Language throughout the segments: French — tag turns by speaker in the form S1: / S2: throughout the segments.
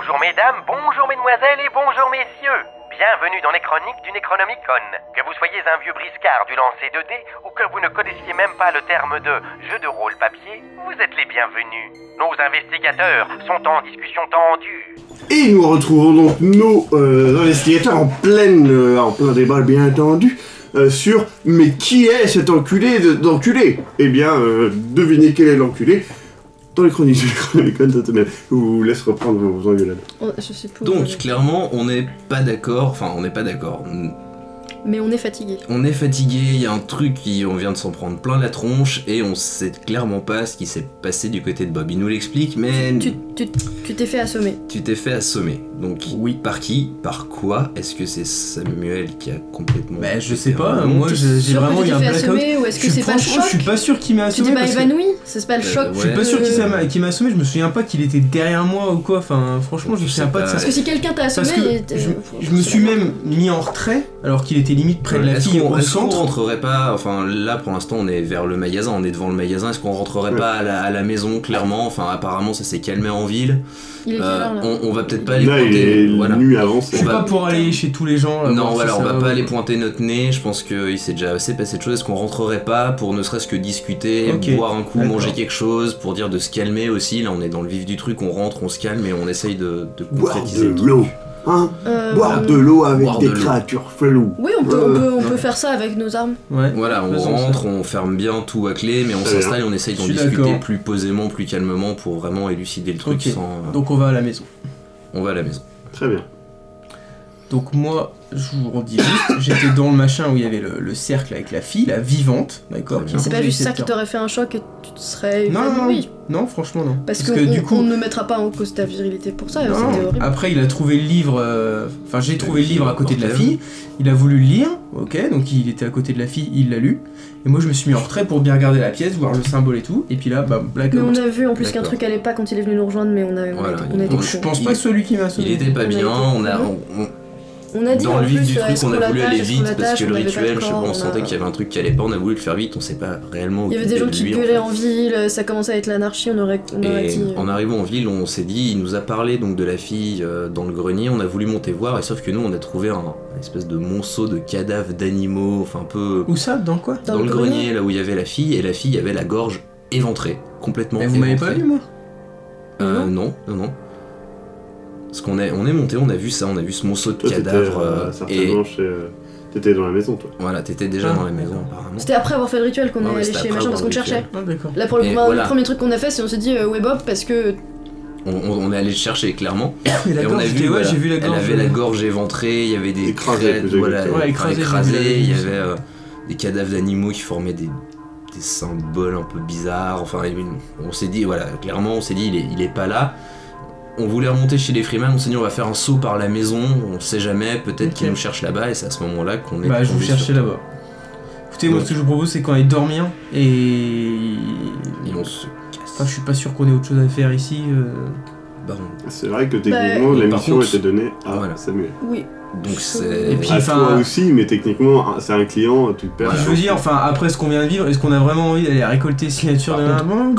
S1: Bonjour mesdames, bonjour mesdemoiselles et bonjour messieurs. Bienvenue dans les chroniques du Necronomicon. Que vous soyez un vieux briscard du lancer de dés ou que vous ne connaissiez même pas le terme de jeu de rôle papier, vous êtes les bienvenus. Nos investigateurs sont en discussion tendue.
S2: Et nous retrouvons donc nos investigateurs en plein débat bien entendu sur mais qui est cet enculé d'enculé. Eh bien, devinez quel est l'enculé dans les chroniques du Necronomicon cette semaine. Je vous laisse reprendre vos engueulades.
S3: Je sais pas.
S4: Donc clairement on n'est pas d'accord,
S3: Mais on est fatigué.
S4: On est fatigué, il y a un truc on vient de s'en prendre plein la tronche et on sait clairement pas ce qui s'est passé du côté de Bob. Il nous l'explique mais...
S3: Tu t'es fait assommer.
S4: Tu t'es fait assommer. Donc oui, par qui? Par quoi? Est-ce que c'est Samuel qui a complètement...
S5: Bah je sais pas, moi j'ai vraiment eu un blackout.
S3: Ou est-ce que c'est pas le choc?
S5: Je suis pas sûr qu'il m'a assommé.
S3: Tu t'es pas évanoui? C'est pas le choc?
S5: Je suis pas sûr qu'il m'a assommé, je me souviens pas qu'il était derrière moi ou quoi, enfin franchement je me souviens pas de ça.
S3: Parce que si quelqu'un t'a assommé...
S5: Je me suis même mis en retrait alors qu'il était limite près de la fille au centre.
S4: On rentrerait pas, enfin là pour l'instant on est vers le magasin, on est devant le magasin, est-ce qu'on rentrerait pas à la maison clairement? Enfin apparemment ça s'est calmé en ville.
S3: Il est quelle heure, là?
S4: On va peut-être pas aller
S2: là,
S4: pointer...
S2: Voilà. Nuit avancée.
S5: Je suis pas pour aller chez tous les gens.
S4: Non voilà, on va pas aller pointer notre nez, je pense qu'il s'est déjà assez passé de choses. Est-ce qu'on rentrerait pas pour ne serait-ce que discuter, boire un coup, manger quelque chose, pour dire de se calmer aussi? Là on est dans le vif du truc, on rentre, on se calme et on essaye de concrétiser
S2: de l'eau. Hein, boire de l'eau avec des créatures floues.
S3: Oui, on peut faire ça avec nos armes.
S5: Ouais.
S4: Voilà, on rentre, on ferme bien tout à clé, mais on s'installe et on essaye d'en discuter plus posément, plus calmement pour vraiment élucider le truc sans...
S5: Donc on va à la maison.
S4: On va à la maison.
S2: Très bien.
S5: Donc moi, je vous redis juste, j'étais dans le machin où il y avait le cercle avec la fille, la vivante, d'accord.
S3: C'est pas juste ça qui t'aurait fait un choc et tu te serais...
S5: Non, franchement non.
S3: Parce que du coup, on ne mettra pas en cause ta virilité pour ça, c'était horrible.
S5: Après il a trouvé le livre, enfin j'ai trouvé le livre à côté de la fille, il a voulu le lire, ok, donc il était à côté de la fille, il l'a lu, et moi je me suis mis en retrait pour bien regarder la pièce, voir le symbole et tout, et puis là, bam, blackout.
S3: Mais on a vu en plus qu'un truc allait pas quand il est venu nous rejoindre, mais on a
S5: donc je pense pas que celui qui m'a sauvé.
S4: Il était pas bien,
S3: on a dit
S4: dans le vif du truc, on a voulu aller
S3: vite
S4: vite parce que le rituel, je sais pas, on sentait qu'il y avait un truc qui allait pas, on a voulu le faire vite, on sait pas réellement où.
S3: Il y avait des gens qui gueulaient en ville, ça commençait à être l'anarchie, on aurait dit...
S4: En arrivant en ville, on s'est dit, il nous a parlé donc de la fille dans le grenier, on a voulu monter voir, et sauf que nous on a trouvé un espèce de monceau de cadavres d'animaux, enfin un peu...
S5: Où ça? Dans quoi?
S4: Dans le grenier, là où il y avait la fille, et la fille avait la gorge éventrée, complètement éventrée.
S5: Vous m'avez pas vu moi?
S4: Non. Parce qu'on est monté, on a vu ça, on a vu ce monceau de cadavres.
S2: Certainement t'étais dans la maison, toi.
S4: Voilà, t'étais déjà dans la maison apparemment.
S3: C'était après avoir fait le rituel qu'on est allé chez machin parce qu'on te cherchait. Là pour le premier truc qu'on a fait, c'est on s'est dit où est Bob parce que...
S4: On est allé le chercher clairement.
S5: Et on a vu, j'ai vu la gorge.
S4: Elle avait la gorge éventrée, il y avait des
S2: écrasées,
S4: écrasées, il y avait des cadavres d'animaux qui formaient des symboles un peu bizarres. Enfin, on s'est dit, voilà, clairement, on s'est dit, il est pas là. On voulait remonter chez les Freeman, on s'est dit on va faire un saut par la maison, on sait jamais, peut-être qu'ils nous cherchent là-bas, et c'est à ce moment-là qu'on est...
S5: Bah je vous cherchais là-bas. Écoutez, moi ce que je vous propose c'est qu'on aille dormir, et
S4: on se casse.
S5: Enfin je suis pas sûr qu'on ait autre chose à faire ici.
S2: C'est vrai que techniquement la mission était donnée à Samuel.
S3: Oui.
S4: Donc c'est...
S5: Et puis
S2: à toi aussi, mais techniquement c'est un client, tu le perds.
S5: Je veux dire, enfin après ce qu'on vient de vivre, est-ce qu'on a vraiment envie d'aller récolter signatures de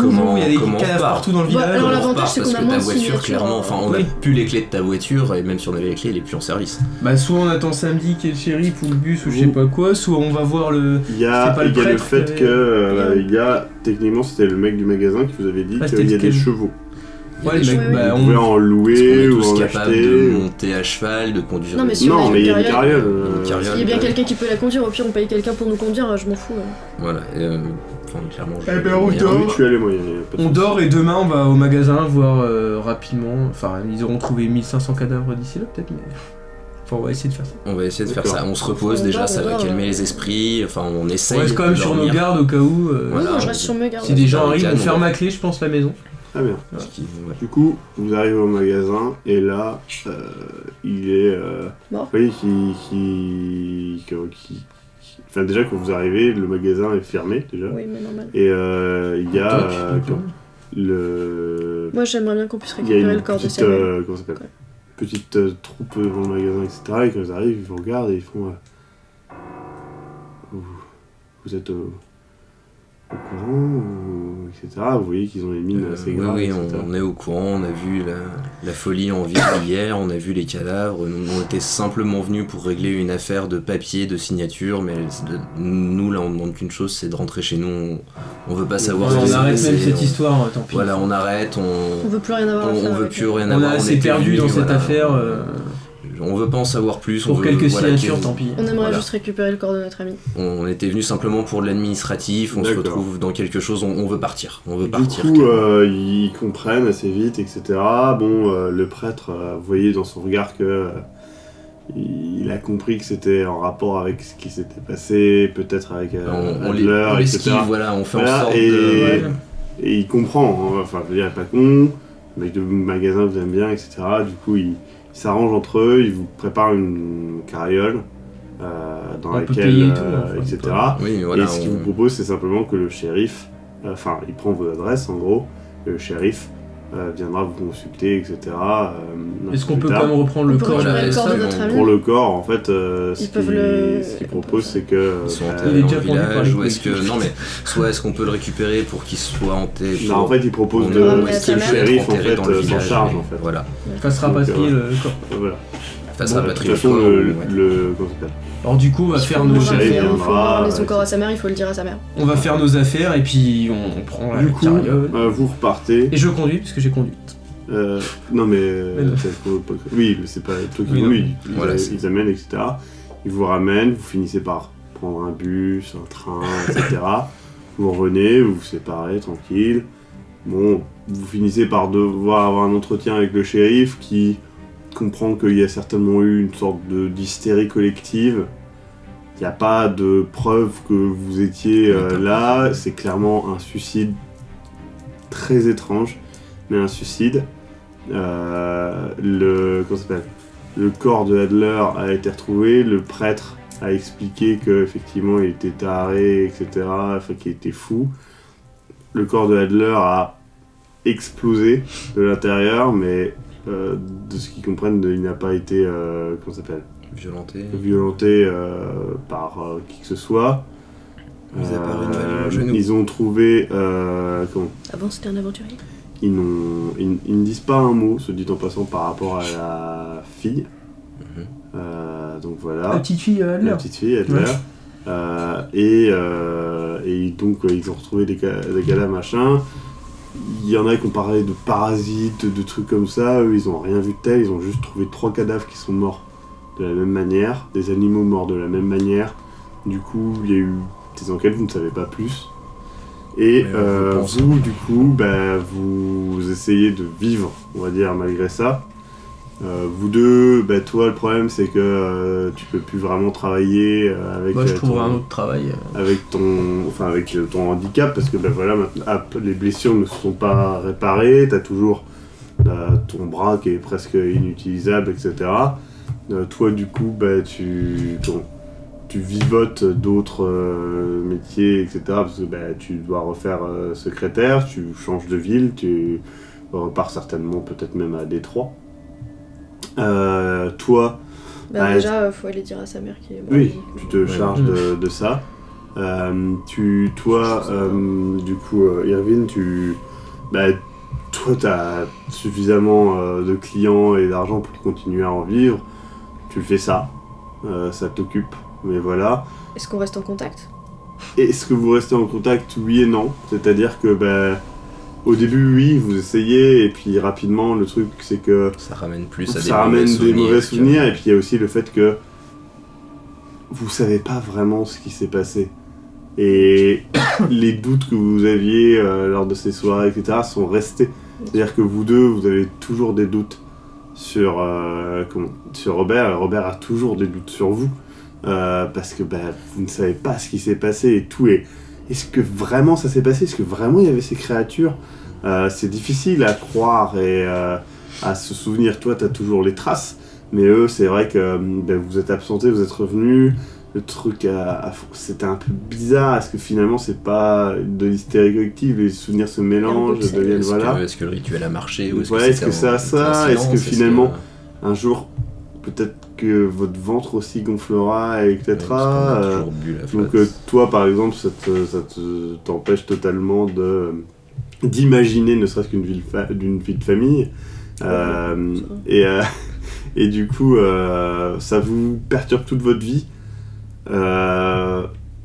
S4: comment
S5: il y a des cadavres partout dans le village.
S3: Alors l'avantage c'est qu'on a moins de signatures.
S4: Clairement, enfin on a plus les clés de ta voiture, et même si on avait les clés, elle est plus en service.
S5: Bah soit on attend samedi qu'il y ait le shérif ou le bus ou je sais pas quoi, soit on va voir le...
S2: Il y a le fait que il y a, techniquement c'était le mec du magasin qui vous avait dit qu'il y a des chevaux.
S4: Ouais, les mecs,
S2: on pouvait en louer ou en acheter.
S4: De monter à cheval, de conduire.
S3: Non, mais
S2: il y a une carriole.
S3: Il y a bien quelqu'un qui peut la conduire, au pire on paye quelqu'un pour nous conduire, je m'en fous.
S4: Voilà, clairement.
S5: On dort et demain on va au magasin voir rapidement. Enfin, ils auront trouvé 1500 cadavres d'ici là, peut-être, mais. Enfin, on va essayer de faire ça.
S4: On va essayer de faire ça. On se repose déjà, ça va calmer les esprits. Enfin, on essaye.
S5: On reste quand même sur nos gardes au cas où.
S3: Moi je reste sur mes gardes.
S5: Si des gens arrivent, on ferme la clé, je pense, la maison.
S2: Très bien. Du coup, vous arrivez au magasin et là, il est... Vous voyez enfin déjà quand vous arrivez, le magasin est fermé déjà.
S3: Oui, mais normal.
S2: Et il y a le...
S3: Moi j'aimerais bien qu'on puisse récupérer le corps de Samuel.
S2: Comment ça s'appelle ? Petite troupe devant le magasin, etc. Et quand ils arrivent, ils vous regardent et ils font... Vous êtes au courant, etc. Vous voyez qu'ils ont les mines assez graves.
S4: Oui, on est au courant, on a vu la folie en ville hier, on a vu les cadavres. On était simplement venus pour régler une affaire de papier, de signature, mais nous, là, on demande qu'une chose, c'est de rentrer chez nous. On veut pas savoir
S5: on arrête même cette histoire, tant pis.
S4: Voilà, on arrête,
S3: on veut plus rien avoir à faire.
S4: On veut plus rien avoir.
S5: On a assez perdu dans cette affaire.
S4: On veut pas en savoir plus.
S5: Pour quelques signatures, tant pis.
S3: On aimerait juste récupérer le corps de notre ami.
S4: On était venu simplement pour de l'administratif, on se retrouve dans quelque chose, on veut partir.
S2: Du coup, ils comprennent assez vite, etc. Bon, le prêtre, vous voyez dans son regard que il a compris que c'était en rapport avec ce qui s'était passé, peut-être avec Adler,
S4: on l'esquive, voilà, on fait en sorte
S2: et il comprend, hein, enfin je veux dire, il est pas con, le mec de magasin vous aime bien, etc. Du coup, ils s'arrangent entre eux, ils vous préparent une carriole dans laquelle, etc.
S4: Oui, voilà,
S2: et ce qu'ils vous proposent, c'est simplement que le shérif, il prend vos adresses en gros, et le shérif viendra vous consulter, etc.
S5: Est-ce qu'on peut quand même reprendre le corps
S3: de notre ami ?
S2: Pour le corps, en fait, ce qu'ils proposent, c'est que...
S4: Ils sont enterrés dans le village, ou est-ce que... Non, mais soit est-ce qu'on peut le récupérer pour qu'il soit enterré...
S2: Non, en fait, ils proposent que le shérif, en fait, s'en charge, en fait.
S4: Voilà.
S5: Fasse rapatrier le corps.
S2: Voilà.
S4: Fasse rapatrier le
S2: corps.
S4: Comment
S2: ça s'appelle ?
S5: Alors du coup, on va faire nos affaires.
S3: Il faut ramener son corps à sa mère, il faut le dire à sa mère.
S5: On va faire nos affaires et puis on prend la carriole.
S2: Vous repartez.
S5: Et je conduis, puisque j'ai conduit.
S2: Non mais... oui, mais c'est pas toi qui conduis. Ils amènent, etc. Ils vous ramènent, vous finissez par prendre un bus, un train, etc. Vous revenez, vous vous séparez, tranquille. Bon, vous finissez par devoir avoir un entretien avec le shérif qui comprend qu'il y a certainement eu une sorte d'hystérie collective. Il n'y a pas de preuve que vous étiez là, c'est clairement un suicide très étrange, mais un suicide. Le corps de Adler a été retrouvé, le prêtre a expliqué qu'effectivement il était taré, etc., enfin qu'il était fou. Le corps de Adler a explosé de l'intérieur, mais de ce qu'ils comprennent, il n'a pas été violenté par qui que ce soit. Ils ont trouvé
S3: Avant c'était un aventurier.
S2: Ils ne disent pas un mot, se dit en passant, par rapport à la fille. Donc voilà.
S5: La petite fille Adler.
S2: La petite fille Adler. Et donc ils ont retrouvé des cadavres, machin. Il y en a qui ont parlé de parasites, de trucs comme ça. Eux, ils n'ont rien vu de tel. Ils ont juste trouvé 3 cadavres qui sont morts de la même manière. Des animaux morts de la même manière. Du coup, il y a eu des enquêtes, vous ne savez pas plus. Et vous, du coup, vous essayez de vivre, on va dire, malgré ça. Vous deux, toi, le problème, c'est que tu peux plus vraiment travailler avec...
S5: je trouverai un autre travail.
S2: Avec ton handicap, parce que les blessures ne sont pas réparées, t'as toujours ton bras qui est presque inutilisable, etc. Toi, du coup, tu vivotes d'autres métiers, etc. Parce que tu dois refaire secrétaire, tu changes de ville, tu repars certainement peut-être même à Détroit. Toi...
S3: déjà, faut aller dire à sa mère qu'il est mort.
S2: Oui, tu te charges de ça. Du coup, Irvine, toi, t'as suffisamment de clients et d'argent pour continuer à en vivre. Tu fais ça. Ça t'occupe. Mais voilà.
S3: Est-ce qu'on reste en contact ?
S2: Est-ce que vous restez en contact ? Oui et non. C'est-à-dire que, au début, oui, vous essayez, et puis rapidement, le truc, c'est que...
S4: Ça ramène
S2: des mauvais souvenirs, et puis il y a aussi le fait que vous savez pas vraiment ce qui s'est passé. Et les doutes que vous aviez lors de ces soirées, etc., sont restés. C'est-à-dire que vous deux, vous avez toujours des doutes sur Robert. Robert a toujours des doutes sur vous. Parce que vous ne savez pas ce qui s'est passé et tout. Et est-ce que vraiment ça s'est passé ? Est-ce que vraiment il y avait ces créatures ? C'est difficile à croire et à se souvenir. Toi, tu as toujours les traces, mais eux, c'est vrai que vous êtes absentés, vous êtes revenus. Le truc, c'était un peu bizarre. Est-ce que finalement, c'est pas de l'hystérie collective ? Les souvenirs se mélangent, deviennent
S4: Est-ce que le rituel a marché ?
S2: Est-ce que ça ? Est-ce que finalement, un jour, peut-être que votre ventre aussi gonflera, etc.
S4: Donc
S2: toi par exemple ça t'empêche totalement d'imaginer ne serait-ce qu'une vie de famille. Et du coup ça vous perturbe toute votre vie.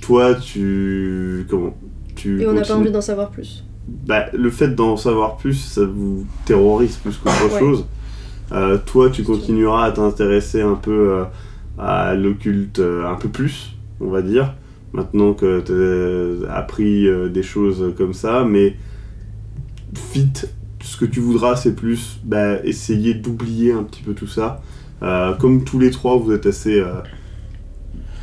S2: Toi tu
S3: et on n'a pas envie d'en savoir plus.
S2: Le fait d'en savoir plus, ça vous terrorise plus qu'autre chose. Toi, tu continueras à t'intéresser un peu à l'occulte un peu plus, on va dire, maintenant que tu as appris des choses comme ça, mais vite, ce que tu voudras, c'est plus essayer d'oublier un petit peu tout ça. Comme tous les trois, vous êtes assez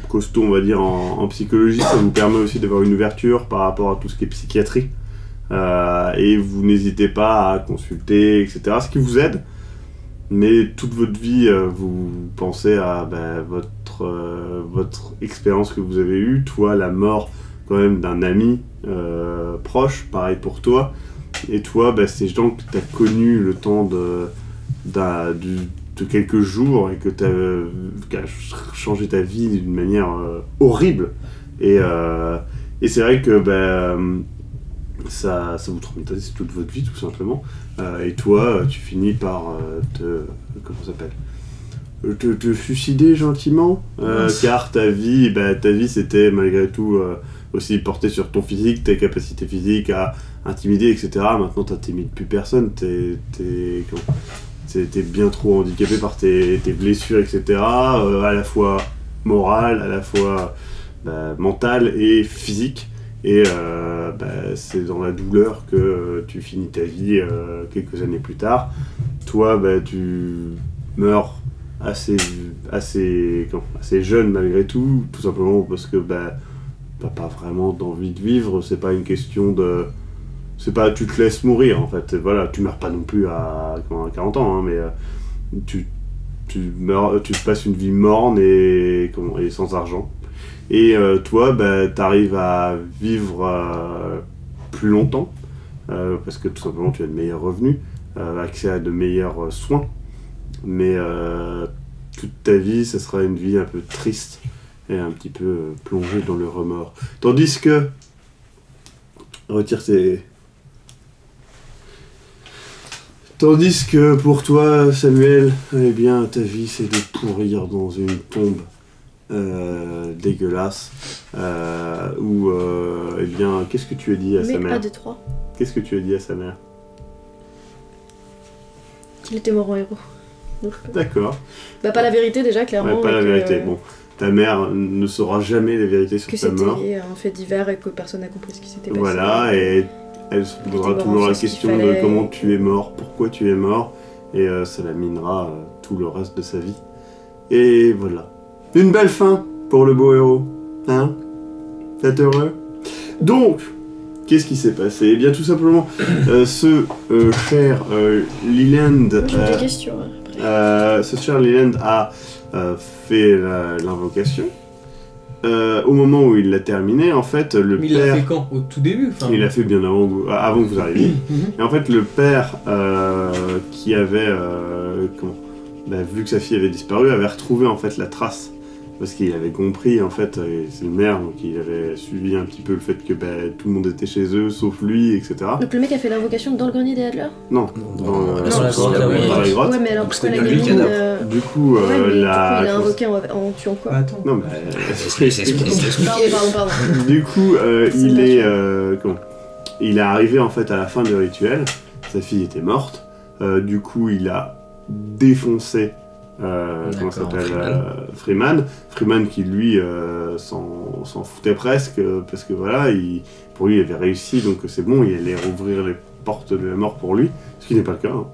S2: costaud, on va dire, en psychologie, ça vous permet aussi d'avoir une ouverture par rapport à tout ce qui est psychiatrie. Et vous n'hésitez pas à consulter, etc. Ce qui vous aide. Mais toute votre vie, vous pensez à votre expérience que vous avez eue. Toi, la mort quand même d'un ami proche, pareil pour toi. Et toi, ces gens que tu as connus le temps de quelques jours et que tu as changé ta vie d'une manière horrible. Et c'est vrai que ça vous traumatise toute votre vie, tout simplement. Et toi, tu finis par te suicider gentiment, car ta vie c'était malgré tout aussi porté sur ton physique, tes capacités physiques à intimider, etc. Maintenant, t'intimides plus personne, t'es bien trop handicapé par tes blessures, etc. À la fois morales, à la fois mentales et physiques. Et c'est dans la douleur que tu finis ta vie quelques années plus tard. Toi, tu meurs assez jeune malgré tout simplement parce que t'as pas vraiment d'envie de vivre. C'est pas une question de... C'est pas tu te laisses mourir en fait. Voilà, tu meurs pas non plus à 40 ans, hein, mais tu passes une vie morne et sans argent. Et toi, t'arrives à vivre plus longtemps, parce que tout simplement tu as de meilleurs revenus, accès à de meilleurs soins, mais toute ta vie, ça sera une vie un peu triste et un petit peu plongée dans le remords. Tandis que... Tandis que pour toi, Samuel, eh bien, ta vie, c'est de pourrir dans une tombe dégueulasse, où eh bien, qu'est-ce que tu as dit à sa mère? Qu'est-ce que tu as dit à sa mère?
S3: Qu'il était mort en héros.
S2: D'accord.
S3: Pas la vérité déjà, clairement.
S2: Ouais, pas la vérité. Bon, ta mère ne saura jamais la vérité sur ta mort.
S3: Que c'était un fait divers et que personne n'a compris ce qui s'était passé.
S2: Voilà, et elle se posera toujours la question de comment tu es mort, pourquoi tu es mort, et ça la minera tout le reste de sa vie. Et voilà. Une belle fin pour le beau héros, hein? T'es heureux? Donc, qu'est-ce qui s'est passé? Eh bien, tout simplement, ce cher Leland... ce cher Leland a fait l'invocation. Au moment où il l'a terminé, en fait, le père...
S5: Il l'a fait quand? Au tout début?
S2: Il l'a fait bien avant que vous arriviez. Et en fait, le père qui avait... vu que sa fille avait disparu, avait retrouvé en fait la trace. Parce qu'il avait compris, en fait, c'est le maire, donc il avait suivi un petit peu le fait que tout le monde était chez eux, sauf lui, etc.
S3: Donc le mec a fait l'invocation dans le grenier des Adler?
S2: Non, dans la grotte.
S3: Ouais, mais alors pourquoi la gamine...
S2: Du coup,
S3: il a invoqué en tuant quoi?
S5: Attends.
S2: Non, mais...
S3: Pardon.
S2: Du coup, il est arrivé en fait à la fin du rituel, sa fille était morte, du coup il a défoncé Freeman qui lui s'en foutait presque parce que voilà, pour lui il avait réussi, donc c'est bon, il allait rouvrir les portes de la mort pour lui, ce qui n'est pas le cas, hein.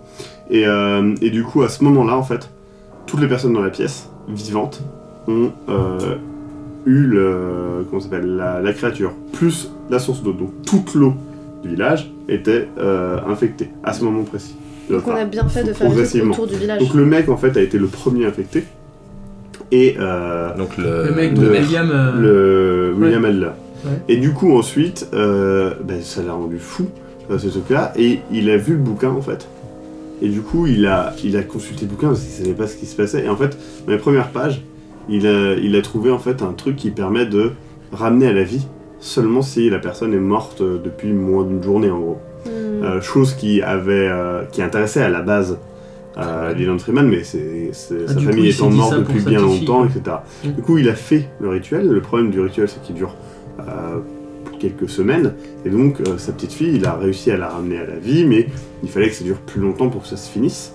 S2: Et du coup à ce moment là en fait toutes les personnes dans la pièce vivantes ont eu la créature plus la source d'eau, donc toute l'eau du village était infectée à ce moment précis.
S3: Donc on a bien fait de faire un truc autour du village.
S2: Donc le mec en fait a été le premier infecté. Et
S4: donc le
S5: mec de
S2: William Adler. Ouais. Et du coup ensuite, ça l'a rendu fou ce truc-là. Et il a vu le bouquin en fait. Et du coup, il a consulté le bouquin parce qu'il savait pas ce qui se passait. Et en fait, dans les premières pages, il a trouvé en fait un truc qui permet de ramener à la vie seulement si la personne est morte depuis moins d'une journée en gros. Chose qui intéressait à la base Leland Freeman, mais sa famille étant morte depuis bien longtemps, etc. Du coup, il a fait le rituel. Le problème du rituel, c'est qu'il dure quelques semaines, et donc sa petite fille, il a réussi à la ramener à la vie, mais il fallait que ça dure plus longtemps pour que ça se finisse.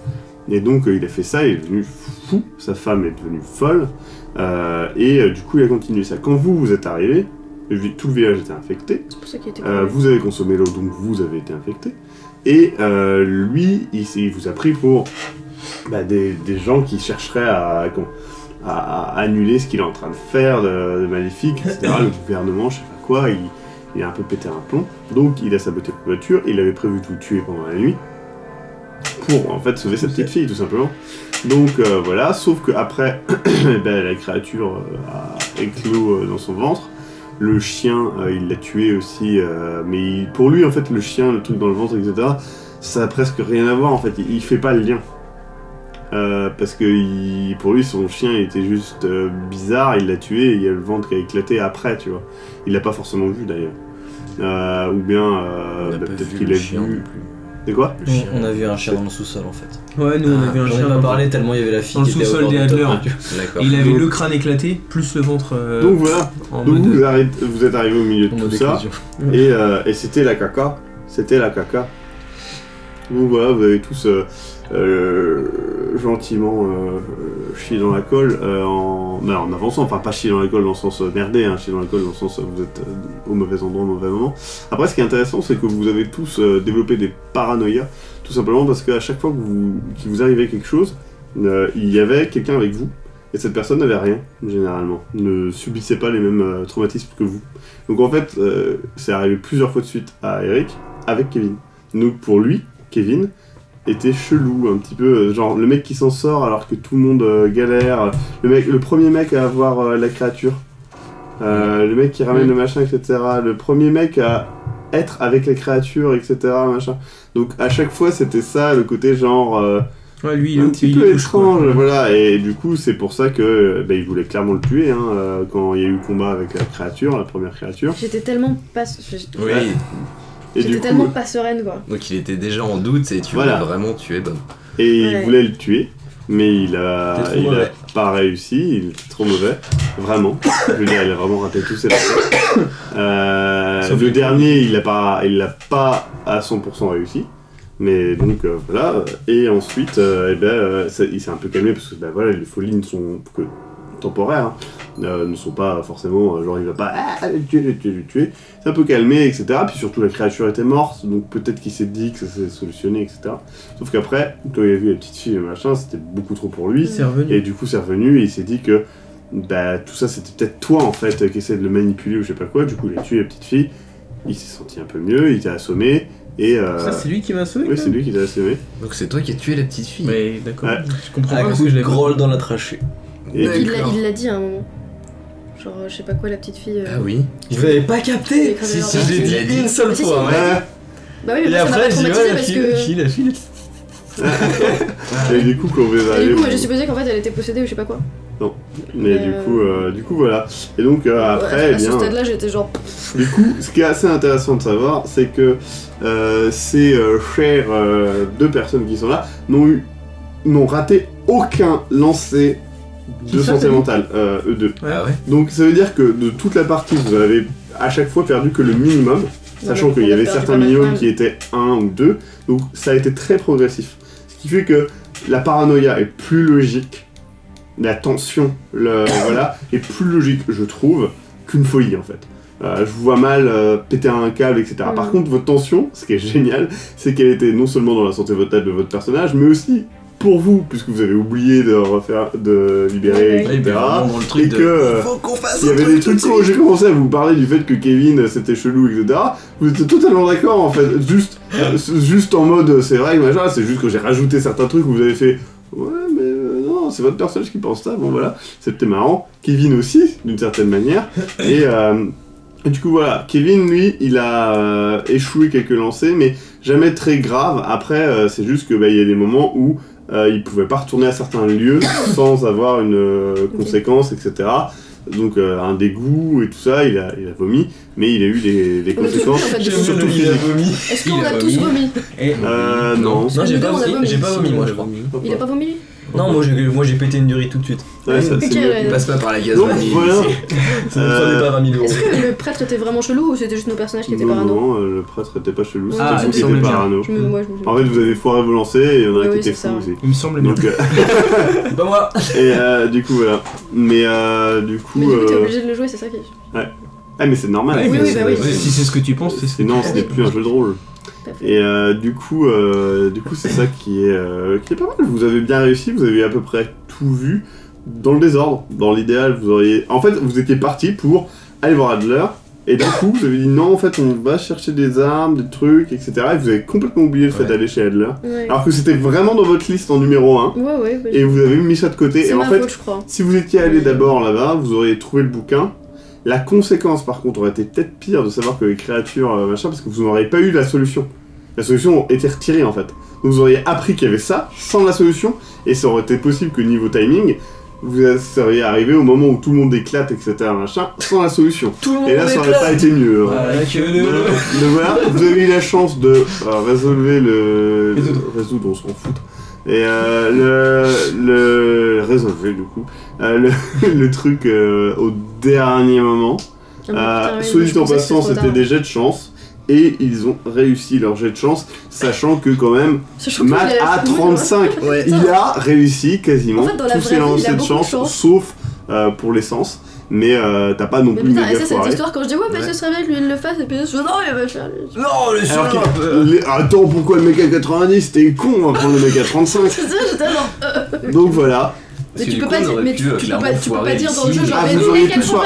S2: Et donc il a fait ça, il est devenu fou, sa femme est devenue folle, et du coup il a continué ça. Quand vous êtes arrivé, tout le village était infecté,
S3: c'est pour ça qu'il était
S2: vous avez consommé l'eau, donc vous avez été infecté, et lui, il vous a pris pour des gens qui chercheraient à annuler ce qu'il est en train de faire de maléfique, etc. Le gouvernement, je sais pas quoi, il a un peu pété un plomb, donc il a saboté la voiture, il avait prévu de vous tuer pendant la nuit, pour en fait sauver sa petite fille tout simplement. Donc voilà, sauf qu'après, la créature a éclos dans son ventre, le chien il l'a tué aussi, mais pour lui en fait le chien, le truc dans le ventre, etc., ça a presque rien à voir en fait, il fait pas le lien. Parce que pour lui son chien était juste bizarre, il l'a tué et il y a le ventre qui a éclaté après, tu vois. Il l'a pas forcément vu d'ailleurs. Ou bien peut-être qu'il l'a vu. C'est quoi?
S6: On a vu un chien dans le sous-sol en fait.
S5: Ouais, nous on a vu un chien.
S6: On en a parlé tellement il y avait la fille
S5: dans le
S6: qui était
S5: sous-sol des Adler. Il avait
S2: donc,
S5: le crâne éclaté, plus le ventre.
S2: Donc voilà. Donc vous êtes arrivé au milieu de tout ça. Et c'était la caca. C'était la caca. Donc voilà, vous avez tous gentiment chier dans la colle en avançant, enfin pas chier dans la colle dans le sens merdé, hein, chier dans la colle dans le sens vous êtes au mauvais endroit au mauvais moment. Après ce qui est intéressant c'est que vous avez tous développé des paranoïas, tout simplement parce qu'à chaque fois qu'il vous arrivait quelque chose, il y avait quelqu'un avec vous, et cette personne n'avait rien, généralement, ne subissait pas les mêmes traumatismes que vous. Donc en fait, c'est arrivé plusieurs fois de suite à Eric, avec Kevin. Donc pour lui, Kevin était chelou, un petit peu, genre le mec qui s'en sort alors que tout le monde galère, le premier mec à avoir la créature, le mec qui ramène le machin, etc. Le premier mec à être avec les créatures, etc. Machin. Donc à chaque fois c'était ça, le côté genre
S5: ouais, lui,
S2: un petit peu étrange, voilà, et du coup c'est pour ça que il voulait clairement le tuer quand il y a eu le combat avec la créature, la première créature.
S3: J'étais tellement pas...
S4: Oui.
S3: J'étais tellement pas sereine quoi.
S4: Donc il était déjà en doute et tu voulais vraiment tuer Bob.
S2: Et il voulait le tuer, mais il a pas réussi, il était trop mauvais, vraiment. Je veux dire, il a vraiment raté tous ses lancers. Le dernier, il l'a pas à 100% réussi. Mais donc voilà, et ensuite il s'est un peu calmé parce que les folies ne sont que temporaires, ne sont pas forcément genre il va pas le tuer, c'est un peu calmé, etc. Puis surtout la créature était morte, donc peut-être qu'il s'est dit que ça s'est solutionné, etc. Sauf qu'après, quand il a vu la petite fille et machin, c'était beaucoup trop pour lui, et du coup c'est revenu et il s'est dit que tout ça c'était peut-être toi en fait qui essayait de le manipuler ou je sais pas quoi. Du coup il a tué la petite fille, il s'est senti un peu mieux, il t'a assommé. Et
S5: ça c'est lui qui m'a assommé.
S2: Oui, c'est lui qui t'a assommé.
S4: Donc c'est toi qui as tué la petite fille.
S5: Oui, d'accord.
S2: Ouais.
S5: Je comprends pas.
S6: Un coup de grolle dans la trachée.
S3: Et il l'a dit à un moment. Genre, je sais pas quoi, la petite fille.
S4: Ah oui.
S6: Je l'avais pas capté. Si, je l'ai dit une seule fois.
S3: Ouais. Bah oui, mais ça m'a pas traumatisé parce que.
S6: La fille.
S2: Et du coup, quand vous êtes arrivé.
S3: Du coup, moi j'ai supposé qu'en fait elle était possédée ou je sais pas quoi.
S2: Non, mais du coup voilà. Et donc après,
S3: à ce stade-là, j'étais genre.
S2: Du coup, ce qui est assez intéressant de savoir, c'est que ces chères deux personnes qui sont là n'ont raté aucun lancer de santé mentale, eux deux.
S4: Ah ouais.
S2: Donc ça veut dire que de toute la partie, vous avez à chaque fois perdu que le minimum, sachant qu'il y avait certains minimums qui étaient 1 ou 2, donc ça a été très progressif. Ce qui fait que la paranoïa est plus logique, la tension est plus logique, je trouve, qu'une folie en fait. Je vous vois mal péter un câble, etc. Par contre, votre tension, ce qui est génial, c'est qu'elle était non seulement dans la santé mentale de votre personnage, mais aussi pour vous, puisque vous avez oublié de libérer, etc. Et que il y avait des trucs quand j'ai commencé à vous parler du fait que Kevin c'était chelou, etc. Vous étiez totalement d'accord en fait, juste en mode c'est vrai, machin. C'est juste que j'ai rajouté certains trucs où vous avez fait ouais mais non, c'est votre personnage qui pense ça. Bon voilà, c'était marrant. Kevin aussi, d'une certaine manière. Et Et du coup, voilà, Kevin, lui, il a échoué quelques lancers, mais jamais très grave. Après, c'est juste que il y a des moments où il pouvait pas retourner à certains lieux sans avoir une conséquence, etc. Donc un dégoût et tout ça, il a vomi, mais il a eu des conséquences.
S6: Surtout il a vomi.
S3: Est-ce qu'on a tous vomi?
S2: Non.
S6: Non, j'ai pas vomi, moi, je crois.
S3: Il a pas vomi lui?
S6: Non, moi j'ai pété une urine tout de suite.
S2: Ouais, ça, c'est mieux.
S4: Il passe pas par la gaz
S2: Donc
S4: vanille.
S2: voilà.
S6: Ça me prenait pas 20 000 €.
S3: Est-ce que le prêtre était vraiment chelou ou c'était juste nos personnages qui étaient parano?
S2: Non, le prêtre était pas chelou, c'était
S3: Ah,
S2: vous
S3: il
S2: qui
S3: me
S2: étiez
S3: semble
S2: parano.
S3: Moi, je
S2: En fait, vous avez foiré vos lancers et il y en a un
S3: Oui,
S2: qui était
S3: c'est
S2: fou
S3: ça.
S2: aussi.
S5: Il me semble bien.
S2: Donc,
S6: Pas moi.
S2: et du coup, voilà. Mais du coup.
S3: Mais du coup, t'es obligé de le jouer, c'est ça qui est.
S2: Ah, mais c'est normal.
S3: Oui, bah oui.
S5: Si c'est ce que tu penses, c'est ce que
S2: Sinon, ce n'est plus un jeu de rôle. Et du coup, c'est ça qui est pas mal. Vous avez bien réussi, vous avez à peu près tout vu dans le désordre. Dans l'idéal, vous auriez. En fait, vous étiez parti pour aller voir Adler. Et d'un coup, vous avez dit non, en fait, on va chercher des armes, des trucs, etc. Et vous avez complètement oublié le fait d'aller chez Adler.
S3: Ouais.
S2: Alors que c'était vraiment dans votre liste en numéro 1.
S3: Ouais.
S2: Et vous avez mis ça de côté.
S3: C'est
S2: Et en
S3: ma
S2: fait,
S3: faute, je crois.
S2: si vous étiez allé d'abord là-bas, vous auriez trouvé le bouquin. La conséquence, par contre, aurait été peut-être pire de savoir que les créatures, machin, parce que vous n'auriez pas eu la solution. La solution était retirée, en fait. Donc vous auriez appris qu'il y avait ça, sans la solution, et ça aurait été possible que niveau timing, vous seriez arrivé au moment où tout le monde éclate, etc., machin, sans la solution. Et là, ça aurait pas été mieux. Donc voilà, vous avez eu la chance de résoudre, on s'en fout. Et résolver du coup le truc au dernier moment. Soit dit en passant, c'était des jets de chance et ils ont réussi leur jet de chance, sachant que quand même Matt a 35. Il a réussi quasiment tous ses lancers de chance, sauf pour l'essence. Mais t'as pas non plus méga
S3: foiré. Cette histoire, quand je dis ouais, mais ce serait bien que lui il le fasse, et puis je dis non, il va faire.
S6: Non, le chien.
S2: Attends, pourquoi le mec à 90? T'es con, on va prendre le mec à 35.
S3: C'est ça, j'étais genre.
S2: Donc voilà.
S3: Mais tu peux pas dire dans le jeu, genre,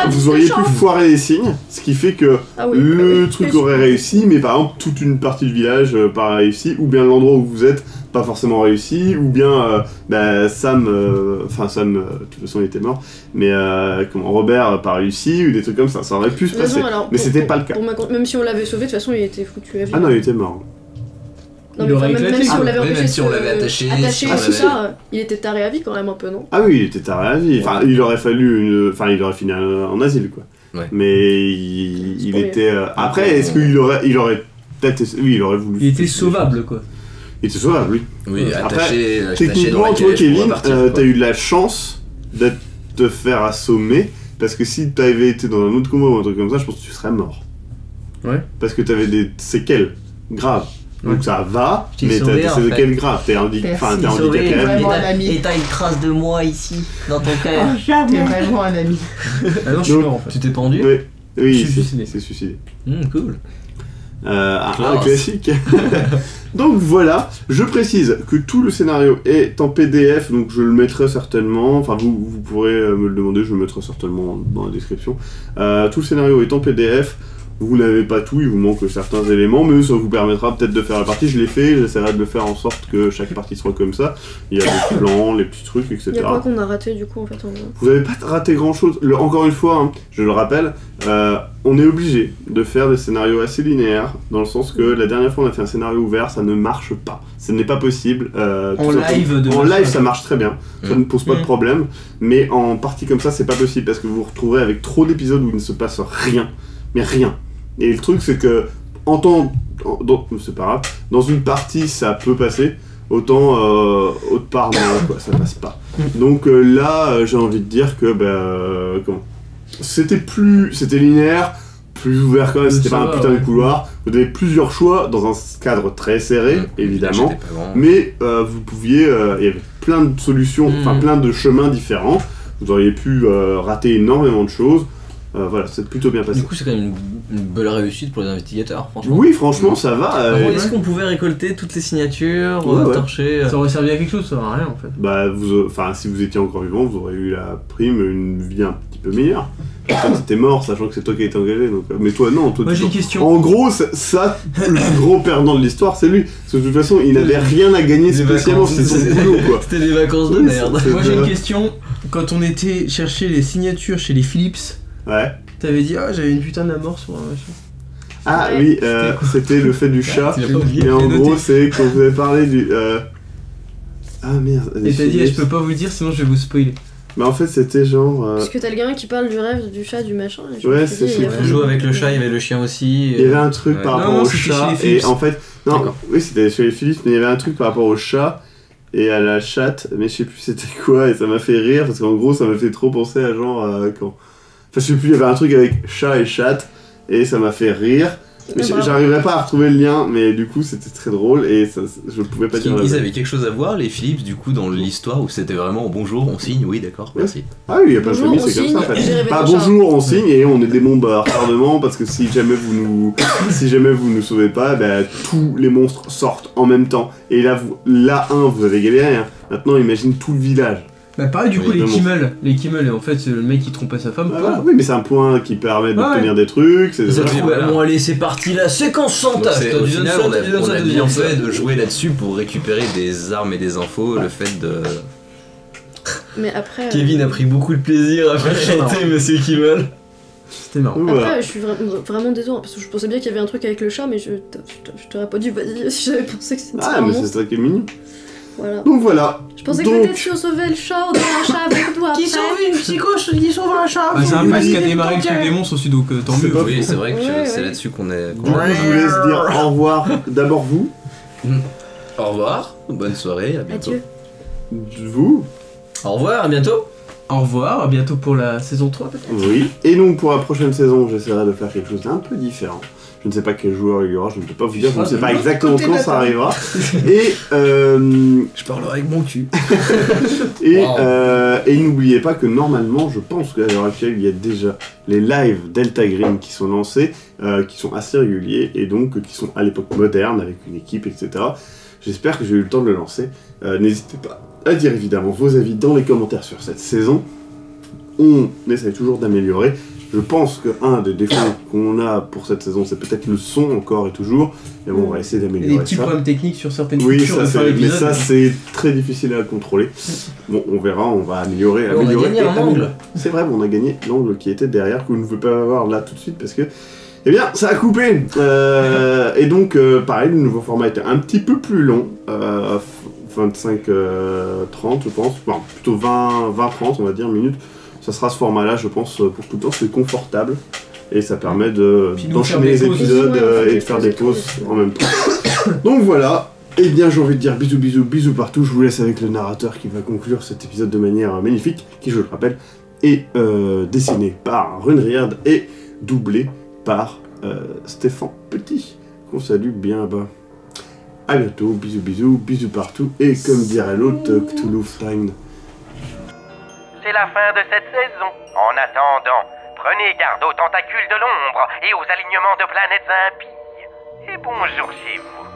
S2: vous auriez pu foirer les signes, ce qui fait que le truc aurait réussi, mais par exemple toute une partie du village pas réussi, ou bien l'endroit où vous êtes pas forcément réussi, ou bien Sam, de toute façon il était mort, mais Robert pas réussi, ou des trucs comme ça, ça aurait pu se passer, mais c'était pas le cas.
S3: Même si on l'avait sauvé, de toute façon il était foutu à vie.
S2: Ah non, il était mort.
S3: Non, mais même si on l'avait empêché,
S4: même si on l'avait attaché
S3: tout ça, il était taré à vie quand même un peu, non?
S2: Ah oui, il était taré à vie. Enfin, il aurait fallu il aurait fini en asile, quoi.
S4: Ouais.
S2: Mais il était. Après, est-ce qu'il aurait peut-être. Oui, il aurait voulu.
S5: Il était sauvable, quoi.
S2: Il était sauvable, oui.
S4: Oui,
S2: attaché
S4: dans la
S2: techniquement, toi,
S4: calèche,
S2: Kevin, t'as eu de la chance de te faire assommer, parce que si t'avais été dans un autre combat ou un truc comme ça, je pense que tu serais mort.
S5: Ouais.
S2: Parce que t'avais des séquelles graves. Donc ça va, mais t'as des séquelles graves, t'es handicapé.
S7: Et t'as une trace de moi ici, dans ton cœur.
S3: T'es vraiment un ami.
S5: Ah non, je suis mort en fait.
S6: Tu t'es pendu?
S2: Oui, c'est suicidé.
S6: Cool.
S2: Un classique. Donc voilà, je précise que tout le scénario est en PDF, donc je le mettrai certainement, enfin vous pourrez me le demander, je le mettrai certainement dans la description. Tout le scénario est en PDF. Vous n'avez pas tout, il vous manque certains éléments, mais ça vous permettra peut-être de faire la partie. Je l'ai fait, j'essaierai de le faire en sorte que chaque partie soit comme ça. Il y a les plans, les petits trucs, etc.
S3: Il y a quoi qu'on a raté du coup en fait
S2: Vous n'avez pas raté grand chose. Encore une fois, hein, je le rappelle, on est obligé de faire des scénarios assez linéaires, dans le sens que la dernière fois on a fait un scénario ouvert, ça ne marche pas. Ce n'est pas possible.
S5: En live,
S2: ça marche très bien, ça ne pose pas de problème, mais en partie comme ça, c'est pas possible parce que vous vous retrouverez avec trop d'épisodes où il ne se passe rien. Mais rien. Et le truc, c'est que, c'est pas grave, dans une partie, ça peut passer, autant autre part, non, quoi, ça passe pas. Donc là, j'ai envie de dire que, c'était linéaire, plus ouvert quand même, c'était pas un putain de couloir. Vous avez plusieurs choix dans un cadre très serré, évidemment, mais vous pouviez, il y avait plein de solutions, enfin plein de chemins différents. Vous auriez pu rater énormément de choses. Voilà, c'est plutôt bien passé.
S6: Du coup, c'est quand même une belle réussite pour les investigateurs, franchement.
S2: Oui, franchement, ça va.
S6: Est-ce qu'on pouvait récolter toutes les signatures, torcher
S5: Ça aurait servi à quelque chose, ça aurait rien en fait.
S2: Si vous étiez encore vivant, vous aurez eu la prime, une vie un petit peu meilleure. Toi, t'étais mort, sachant que c'est toi qui as été engagé. Donc, mais toi, non. Toi,
S5: moi, j'ai une question.
S2: En gros, ça, le plus gros perdant de l'histoire, c'est lui. Parce que de toute façon, il n'avait rien à gagner spécialement, c'était son boulot, quoi.
S6: C'était des vacances de merde.
S5: Moi, j'ai une question. Quand on était chercher les signatures chez les Philips,
S2: Ouais.
S5: T'avais dit, ah, j'avais une putain d'amour sur un machin.
S2: Ah
S3: Ouais.
S2: oui, c'était le fait du chat.
S5: Tu l'as pas oublié,
S2: Et en
S5: je l'ai
S2: gros,
S5: noté.
S2: c'est quand vous avez parlé du. Ah merde.
S5: Et t'as dit, je peux pas vous le dire, sinon je vais vous spoiler.
S2: Mais en fait, c'était genre.
S3: Parce que t'as le gamin qui parle du rêve, du chat, du machin. Et je
S2: Ouais,
S3: me suis
S2: c'est
S3: dit,
S2: ça.
S3: il y a
S8: On joue avec le chat, il y avait le chien aussi.
S2: Il y avait un truc
S8: Ouais.
S2: par
S5: Non,
S2: rapport
S5: non,
S2: au
S5: c'était
S2: chat.
S5: chez les
S2: Et
S5: Philips.
S2: en fait. Non,
S8: D'accord.
S2: oui, c'était chez les Philips, mais il y avait un truc par rapport au chat et à la chatte, mais je sais plus c'était quoi, et ça m'a fait rire parce qu'en gros, ça m'a fait trop penser à genre. Quand. Enfin, je sais plus, il y avait un truc avec chat et chatte, et ça m'a fait rire. Mais
S3: Ah, bravo.
S2: j'arriverais pas à retrouver le lien, mais du coup c'était très drôle et ça, je pouvais pas dire la
S4: Ils
S2: blague.
S4: avaient quelque chose à voir, les Philips, du coup, dans l'histoire où c'était vraiment bonjour, on signe, oui, d'accord, merci.
S2: Ah oui, il y a plein de
S3: Bonjour,
S2: familles, c'est
S3: on
S2: comme ça en
S3: signe,
S2: fait.
S3: j'ai rêvé
S2: Bah
S3: d'un chat.
S2: bonjour, on signe et on est des bombes à retardement parce que si jamais vous nous sauvez pas, bah, tous les monstres sortent en même temps. Et là, vous avez galéré, hein. Maintenant imagine tout le village.
S5: Bah, pareil, du
S2: Oui,
S5: coup, les
S2: vraiment.
S5: Kimmel, en fait, c'est le mec qui trompait sa femme.
S2: Ah,
S5: quoi.
S2: voilà. Oui, mais c'est un point qui permet d'obtenir des trucs. C'est
S8: Ça
S2: voilà.
S8: trouve, bon allez c'est parti la séquence
S4: Donc
S8: chantage.
S4: c'est-
S8: Toi,
S4: au
S8: tu donnes
S4: final,
S8: ça,
S4: on
S8: toi, tu donnes
S4: a
S8: ça, toi, tu
S4: bien
S8: donnes ça.
S4: fait de jouer là-dessus pour récupérer des armes et des infos, le fait de...
S3: Mais après.
S8: Kevin a pris beaucoup de plaisir à faire chanter Monsieur Kimmel.
S5: C'était marrant.
S2: Donc, voilà.
S3: Après, je suis vraiment désolée parce que je pensais bien qu'il y avait un truc avec le chat, mais je t'aurais pas dit, vas-y, si j'avais pensé que c'était
S2: Ah,
S3: un
S2: mais c'est
S3: monstre.
S2: ça qui est mignon.
S3: Voilà.
S2: Donc voilà.
S3: Je pensais que
S2: Donc-
S3: peut-être si on sauvait le chat, on aurait un chat avec toi.
S7: Qui sauve une psychoche, qui sauve un chat.
S5: Bah, c'est un
S2: Oui,
S5: peu ce qui a
S2: oui,
S5: démarré le truc des monstres aussi, donc tant
S2: C'est
S5: mieux.
S2: pas
S4: Oui, c'est vrai que
S3: Ouais,
S4: c'est
S3: ouais.
S4: là-dessus qu'on est...
S2: Du coup, je vous laisse dire au revoir d'abord vous.
S4: Au revoir, bonne soirée, à bientôt.
S3: Adieu.
S2: Vous.
S8: Au revoir, à bientôt.
S5: Au revoir, à bientôt pour la saison 3 peut-être.
S2: Oui. Et donc pour la prochaine saison, j'essaierai de faire quelque chose d'un peu différent. Je ne sais pas quel joueur il y aura, je ne peux pas vous dire, je ne sais pas exactement quand ça arrivera. Et
S8: Je parlerai avec mon cul.
S2: et n'oubliez pas que normalement, je pense qu'à l'heure actuelle, il y a déjà les lives Delta Green qui sont lancés, qui sont assez réguliers et donc qui sont à l'époque moderne avec une équipe, etc. J'espère que j'ai eu le temps de le lancer. N'hésitez pas à dire évidemment vos avis dans les commentaires sur cette saison. On essaye toujours d'améliorer. Je pense qu'un des défauts qu'on a pour cette saison, c'est peut-être le son encore et toujours. Mais bon, on va essayer
S5: Il y a des
S2: d'améliorer
S5: petits
S2: ça.
S5: problèmes techniques sur certaines
S2: Oui,
S5: cultures
S2: ça,
S5: de faire
S2: mais
S5: l'épisode.
S2: ça c'est très difficile à contrôler. Bon, on verra, on va améliorer.
S8: On a
S2: améliorer
S8: gagné
S2: et
S8: un angle.
S2: améliorer. C'est vrai, on a gagné l'angle qui était derrière, que vous ne pouvez pas avoir là tout de suite parce que, eh bien, ça a coupé. Et donc, pareil, le nouveau format était un petit peu plus long, 25-30 je pense, enfin, plutôt 20-30 on va dire minutes. Ça sera ce format-là, je pense, pour tout le temps, c'est confortable. Et ça permet
S5: Puis nous
S2: d'enchaîner
S5: faire
S2: les
S5: des pauses.
S2: épisodes
S3: Ouais,
S2: et de faire des pauses en même temps. Donc voilà, et bien j'ai envie de dire bisous bisous bisous partout, je vous laisse avec le narrateur qui va conclure cet épisode de manière magnifique, qui je le rappelle, est dessiné par Runriard et doublé par Stéphane Petit, qu'on salue bien bas. A bientôt, bisous bisous, bisous partout, et comme dirait l'autre, Cthulhu Flying.
S1: C'est la fin de cette saison. En attendant, prenez garde aux tentacules de l'ombre et aux alignements de planètes impies. Et bonjour chez vous.